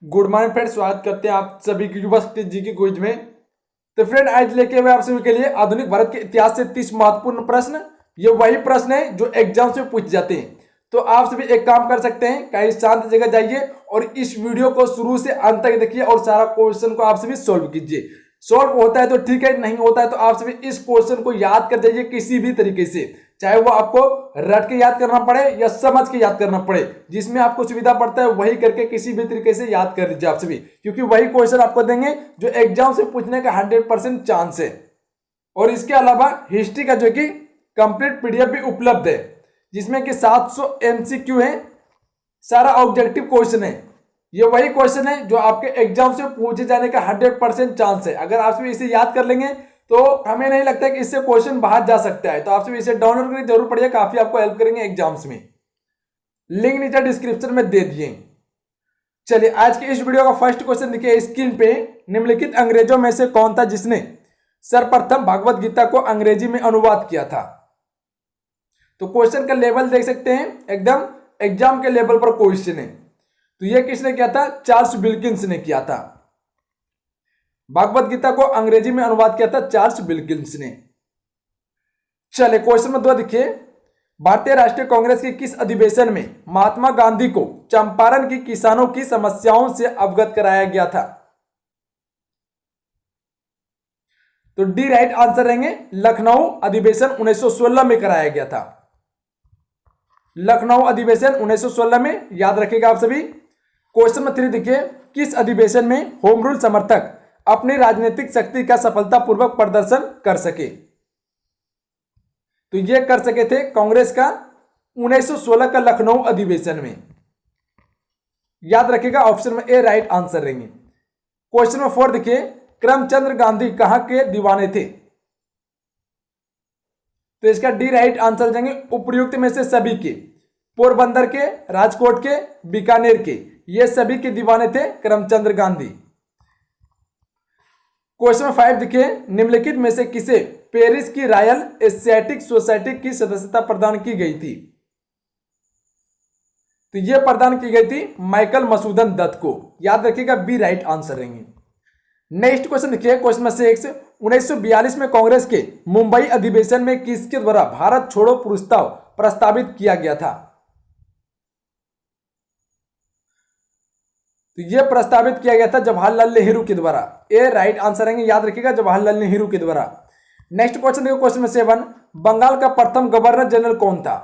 Good morning friend, स्वागत करते हैं आप सभी की युवा शक्ति जी की क्विज में। तो फ्रेंड, आज लेके हुए आप सभी के लिए आधुनिक भारत के इतिहास से 30 महत्वपूर्ण प्रश्न। ये वही प्रश्न है जो एग्जाम से पूछ जाते हैं। तो आप सभी एक काम कर सकते हैं, कहीं शांत जगह जाइए और इस वीडियो को शुरू से अंत तक देखिए और सारा क्वेश्चन को आप सभी सोल्व कीजिए। सोल्व होता है तो ठीक है, नहीं होता है तो आप सभी इस क्वेश्चन को याद कर जाइए किसी भी तरीके से, चाहे वो आपको रट के याद करना पड़े या समझ के याद करना पड़े। जिसमें आपको सुविधा पड़ता है वही करके किसी भी तरीके से याद कर लीजिए आप सभी, क्योंकि वही क्वेश्चन आपको देंगे जो एग्जाम से पूछने का 100% चांस है। और इसके अलावा हिस्ट्री का जो कि कंप्लीट पीडीएफ भी उपलब्ध है, जिसमें कि 700 एमसीक्यू है, सारा ऑब्जेक्टिव क्वेश्चन है। ये वही क्वेश्चन है जो आपके एग्जाम से पूछे जाने का 100% चांस है। अगर आप सभी इसे याद कर लेंगे तो हमें नहीं लगता कि इससे क्वेश्चन बाहर जा सकता है। तो आप सभी इसे डाउनलोड करके जरूर पढ़िए, काफी आपको हेल्प करेंगे एग्जाम्स में। लिंक नीचे डिस्क्रिप्शन में दे दिए। चलिए, आज के इस वीडियो का फर्स्ट क्वेश्चन देखिए स्क्रीन पे। निम्नलिखित अंग्रेजों में से कौन था जिसने सर्वप्रथम भगवत गीता को अंग्रेजी में अनुवाद किया था? तो क्वेश्चन का लेवल देख सकते हैं, एकदम एग्जाम के लेवल पर क्वेश्चन है। तो ये किसने किया था? चार्ल्स विल्किंस ने किया था। भगवत गीता को अंग्रेजी में अनुवाद किया था चार्ल्स विल्किंस ने। चले क्वेश्चन नंबर 2 देखिए। भारतीय राष्ट्रीय कांग्रेस के किस अधिवेशन में महात्मा गांधी को चंपारण की किसानों की समस्याओं से अवगत कराया गया था? तो डी राइट आंसर रहेंगे, लखनऊ अधिवेशन 1916 में कराया गया था। लखनऊ अधिवेशन 1916 में, याद रखिएगा आप सभी। क्वेश्चन नंबर 3 देखिए। किस अधिवेशन में होम रूल समर्थक अपनी राजनीतिक शक्ति का सफलतापूर्वक प्रदर्शन कर सके? तो यह कर सके थे कांग्रेस का 1916 का लखनऊ अधिवेशन में। याद रखिएगा, ऑप्शन में ए राइट आंसर रहेंगे। क्वेश्चन नंबर 4 देखिए। करमचंद गांधी कहां के दीवाने थे? तो इसका डी राइट आंसर जाएंगे, उपर्युक्त में से सभी के। पोरबंदर के, राजकोट के, बीकानेर के, ये सभी के दीवाने थे करमचंद गांधी। क्वेश्चन 5 देखिए। निम्नलिखित में से किसे पेरिस की रॉयल एशियाटिक सोसाइटी की सदस्यता प्रदान की गई थी? तो यह प्रदान की गई थी माइकल मसूदन दत्त को। याद रखिएगा, बी राइट आंसर रहेंगे। नेक्स्ट क्वेश्चन देखिए। Question number 6। 1942 में कांग्रेस के मुंबई अधिवेशन में किसके द्वारा भारत छोड़ो प्रस्ताव प्रस्तावित किया गया था? तो यह प्रस्तावित किया गया था जवाहरलाल नेहरू के द्वारा। ए राइट आंसर रहेंगे, याद रखिएगा, जवाहरलाल नेहरू के द्वारा। नेक्स्ट क्वेश्चन देखो, क्वेश्चन नंबर 7। बंगाल का प्रथम गवर्नर जनरल कौन था?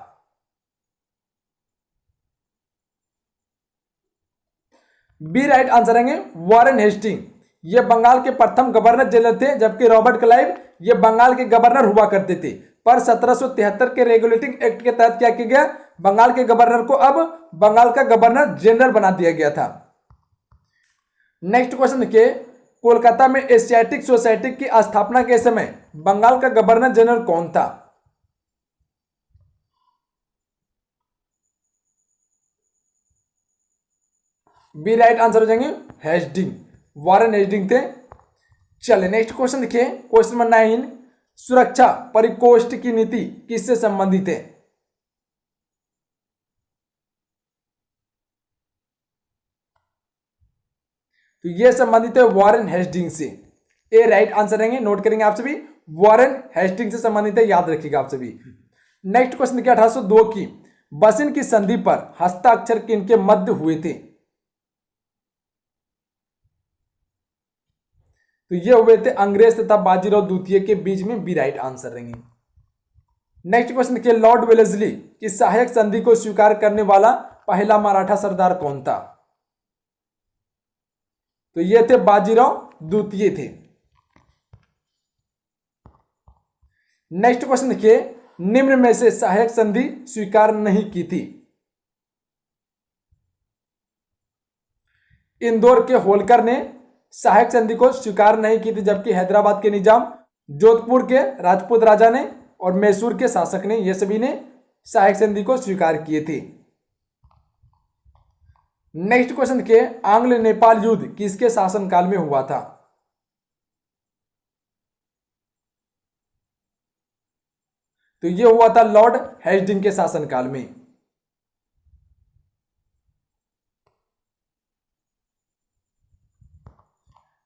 बी राइट आंसर रहेंगे, वॉरेन हेस्टिंग। ये बंगाल के प्रथम गवर्नर जनरल थे, जबकि रॉबर्ट क्लाइव ये बंगाल के गवर्नर हुआ करते थे। पर 1773 के रेगुलेटिंग एक्ट के तहत क्या किया गया? बंगाल के गवर्नर को अब बंगाल का गवर्नर जनरल बना दिया गया था। नेक्स्ट क्वेश्चन देखिए। कोलकाता में एशियाटिक सोसाइटी की स्थापना के समय बंगाल का गवर्नर जनरल कौन था? बी राइट आंसर हो जाएंगे, हेस्टिंग, वॉरेन हेस्टिंग थे। चलिए नेक्स्ट क्वेश्चन देखिए। Question number 9। सुरक्षा परिकोष्ठ की नीति किससे संबंधित है? तो यह संबंधित है वॉरेन हेस्टिंग से। ए राइट आंसर रहेंगे, नोट करेंगे आप सभी, वॉरेन हेस्टिंग से संबंधित है, याद रखिएगा आप सभी। नेक्स्ट क्वेश्चन देखिए। 1802 की बसिन की संधि पर हस्ताक्षर किनके मध्य हुए थे? तो ये हुए थे अंग्रेज तथा बाजीराव द्वितीय के बीच में। बी राइट आंसर रहेंगे। नेक्स्ट क्वेश्चन देखिए। लॉर्ड वेलेस्ली की सहायक संधि को स्वीकार करने वाला पहला मराठा सरदार कौन था? तो ये थे बाजीराव द्वितीय थे। नेक्स्ट क्वेश्चन देखिए। निम्न में से सहायक संधि स्वीकार नहीं की थी? इंदौर के होलकर ने सहायक संधि को स्वीकार नहीं की थी, जबकि हैदराबाद के निजाम, जोधपुर के राजपूत राजा ने और मैसूर के शासक ने, ये सभी ने सहायक संधि को स्वीकार किए थे। नेक्स्ट क्वेश्चन देखिए। आंग्ल नेपाल युद्ध किसके शासनकाल में हुआ था? तो यह हुआ था लॉर्ड हेस्टिंग के शासनकाल में।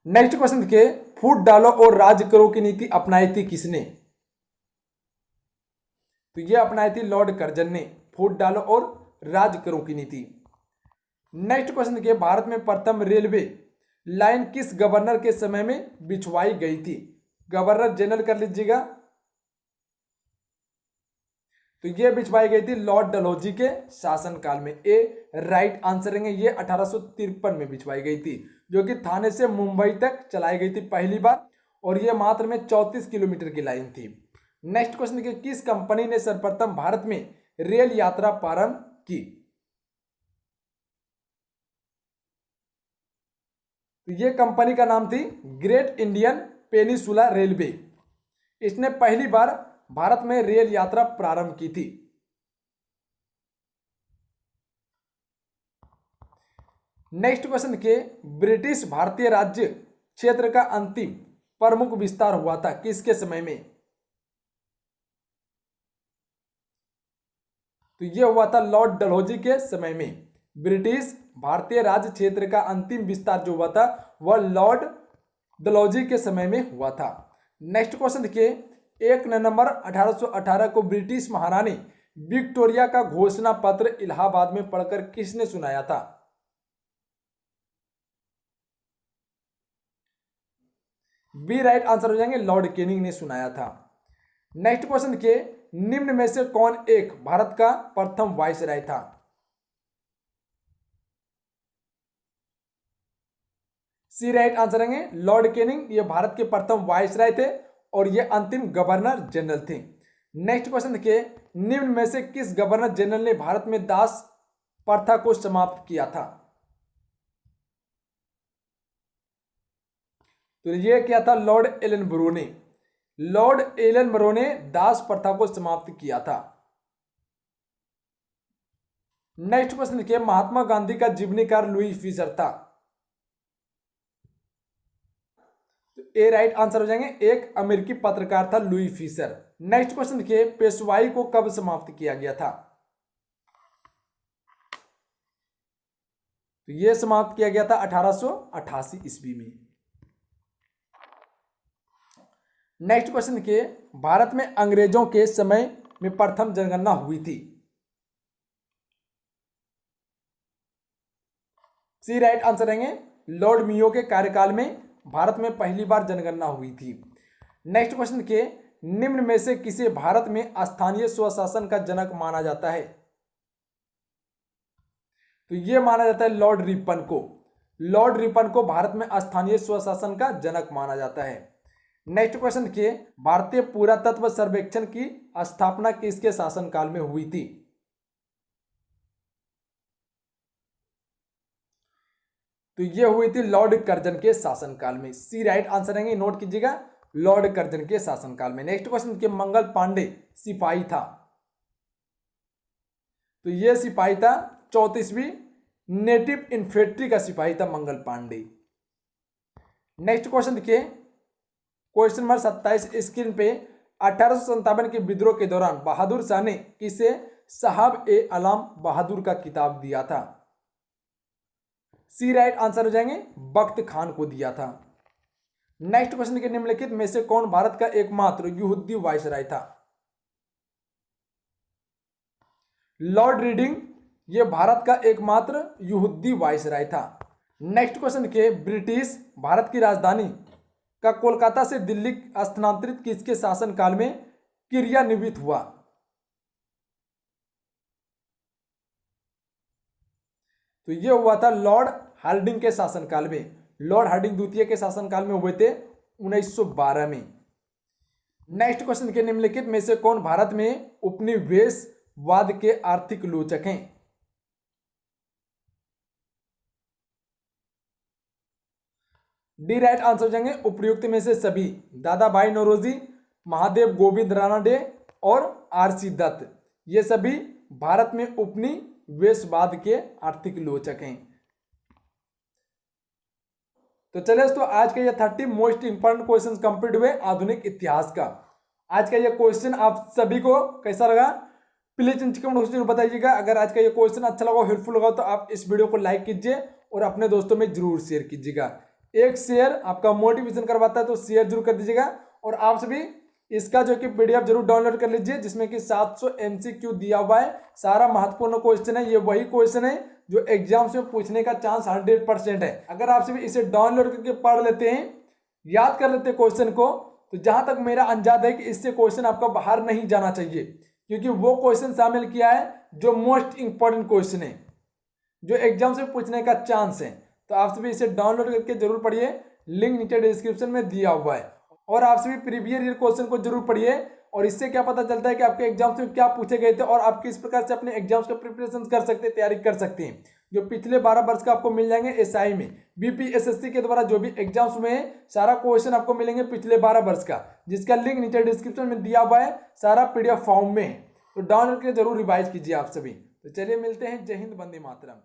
नेक्स्ट क्वेश्चन देखिए, फूट डालो और राज करो की नीति अपनाई थी किसने? तो ये अपनाई थी लॉर्ड कर्जन ने, फूट डालो और राज करो की नीति। नेक्स्ट क्वेश्चन देखिए, भारत में प्रथम रेलवे लाइन किस गवर्नर के समय में बिछवाई गई थी? गवर्नर जनरल कर लीजिएगा। तो ये बिछवाई गई थी लॉर्ड डलहौजी के शासनकाल में। ए राइट आंसर है। ये 1853 में बिछवाई गई थी, जो कि थाने से मुंबई तक चलाई गई थी पहली बार, और ये मात्र में 34 किलोमीटर की लाइन थी। नेक्स्ट क्वेश्चन देखिए, किस कंपनी ने सर्वप्रथम भारत में रेल यात्रा प्रारंभ की? तो ये कंपनी का नाम थी ग्रेट इंडियन पेनिसुला रेलवे। इसने पहली बार भारत में रेल यात्रा प्रारंभ की थी। नेक्स्ट क्वेश्चन के, ब्रिटिश भारतीय राज्य क्षेत्र का अंतिम प्रमुख विस्तार हुआ था किसके समय में? तो यह हुआ था लॉर्ड डलहौजी के समय में। ब्रिटिश भारतीय राज्य क्षेत्र का अंतिम विस्तार जो हुआ था वह लॉर्ड डलहौजी के समय में हुआ था। नेक्स्ट क्वेश्चन देखिए, 1 नवंबर 1818 को ब्रिटिश महारानी विक्टोरिया का घोषणा पत्र इलाहाबाद में पढ़कर किसने सुनाया था? बी राइट आंसर हो जाएंगे, लॉर्ड कैनिंग ने सुनाया था। नेक्स्ट क्वेश्चन के, निम्न में से कौन एक भारत का प्रथम वायसराय था? सी राइट आंसर है, लॉर्ड कैनिंग ये भारत के प्रथम वायसराय थे और ये अंतिम गवर्नर जनरल थे। नेक्स्ट क्वेश्चन देखिए, निम्न में से किस गवर्नर जनरल ने भारत में दास प्रथा को समाप्त किया था? तो ये क्या था? लॉर्ड एलनबरो ने। लॉर्ड एलनबरो ने दास प्रथा को समाप्त किया था। नेक्स्ट क्वेश्चन देखिए, महात्मा गांधी का जीवनीकार लुई फीसर था। तो ए राइट आंसर हो जाएंगे, एक अमेरिकी पत्रकार था लुई फीसर। नेक्स्ट क्वेश्चन देखिए, पेशवाई को कब समाप्त किया गया था? तो यह समाप्त किया गया था 1888 ईस्वी में। नेक्स्ट क्वेश्चन देखिए, भारत में अंग्रेजों के समय में प्रथम जनगणना हुई थी। सी राइट आंसर रहेंगे, लॉर्ड मियो के कार्यकाल में भारत में पहली बार जनगणना हुई थी। नेक्स्ट क्वेश्चन के, निम्न में से किसे भारत में स्थानीय स्वशासन का जनक माना जाता है? तो यह माना जाता है लॉर्ड रिपन को। लॉर्ड रिपन को भारत में स्थानीय स्वशासन का जनक माना जाता है। नेक्स्ट क्वेश्चन के, भारतीय पुरातत्व सर्वेक्षण की स्थापना किसके शासनकाल में हुई थी? तो यह हुई थी लॉर्ड कर्जन के शासनकाल में। सी राइट आंसर रहेंगे, नोट कीजिएगा, लॉर्ड कर्जन के शासनकाल में। नेक्स्ट क्वेश्चन के, मंगल पांडे सिपाही था। तो यह सिपाही था 34वीं नेटिव इन्फेंट्री का सिपाही था मंगल पांडे। नेक्स्ट क्वेश्चन देखिए, क्वेश्चन नंबर 27 स्क्रीन पे, 1857 के विद्रोह के दौरान बहादुर शाह ने किसे साहब ए आलम बहादुर का खिताब दिया था? सी राइट आंसर हो जाएंगे, बख्त खान को दिया था। नेक्स्ट क्वेश्चन के, निम्नलिखित में से कौन भारत का एकमात्र यहूदी वायसराय था? लॉर्ड रीडिंग ये भारत का एकमात्र यहूदी वायसराय था। नेक्स्ट क्वेश्चन के, ब्रिटिश भारत की राजधानी का कोलकाता से दिल्ली स्थानांतरित किसके शासनकाल में क्रियान्वित हुआ? तो यह हुआ था लॉर्ड हार्डिंग के शासनकाल में। लॉर्ड हार्डिंग द्वितीय के शासनकाल में हुए थे 1912 में। नेक्स्ट क्वेश्चन के, निम्नलिखित में से कौन भारत में उपनिवेशवाद के आर्थिक लोचक हैं? डी राइट आंसर हो जाएंगे, उपयुक्त में से सभी। दादा भाई नौरोजी, महादेव गोविंद रानडे और आरसी दत्त, ये सभी भारत में उपनिवेशवाद के आर्थिक लोचक हैं। तो चलिए दोस्तों, आज का ये 30 मोस्ट इंपॉर्टेंट क्वेश्चन कंप्लीट हुए आधुनिक इतिहास का। आज का ये क्वेश्चन आप सभी को कैसा लगा प्लीज नीचे कमेंट जरूर बताइएगा। अगर आज का ये क्वेश्चन अच्छा लगा, हेल्पफुल लगा, तो आप इस वीडियो को लाइक कीजिए और अपने दोस्तों में जरूर शेयर कीजिएगा। एक शेयर आपका मोटिवेशन करवाता है, तो शेयर जरूर कर दीजिएगा। और आप सभी इसका जो कि पीडीएफ जरूर डाउनलोड कर लीजिए, जिसमें कि 700 MCQ दिया हुआ है। सारा महत्वपूर्ण क्वेश्चन है, ये वही क्वेश्चन है जो एग्जाम्स में पूछने का चांस 100% है। अगर आप सभी इसे डाउनलोड करके पढ़ लेते हैं, याद कर लेते हैं क्वेश्चन को, तो जहां तक मेरा अंदाजा है कि इससे क्वेश्चन आपका बाहर नहीं जाना चाहिए, क्योंकि वो क्वेश्चन शामिल किया है जो मोस्ट इंपॉर्टेंट क्वेश्चन है, जो एग्जाम से पूछने का चांस है। तो आप सभी इसे डाउनलोड करके जरूर पढ़िए, लिंक नीचे डिस्क्रिप्शन में दिया हुआ है। और आप सभी प्रीवियस ईयर क्वेश्चन को जरूर पढ़िए, और इससे क्या पता चलता है कि आपके एग्जाम्स में क्या पूछे गए थे और आप किस प्रकार से अपने एग्जाम्स का प्रिपरेशन कर सकते हैं, तैयारी कर सकते हैं। जो पिछले 12 वर्ष का आपको मिल जाएंगे एसआई में, बीपीएसएससी के द्वारा जो भी एग्जाम्स में है, सारा क्वेश्चन आपको मिलेंगे पिछले 12 वर्ष का, जिसका लिंक नीचे डिस्क्रिप्शन में दिया हुआ है, सारा पीडीएफ फॉर्म में है। तो डाउनलोड करके जरूर रिवाइज कीजिए आप सभी। तो चलिए मिलते हैं, जय हिंद, वंदे मातरम।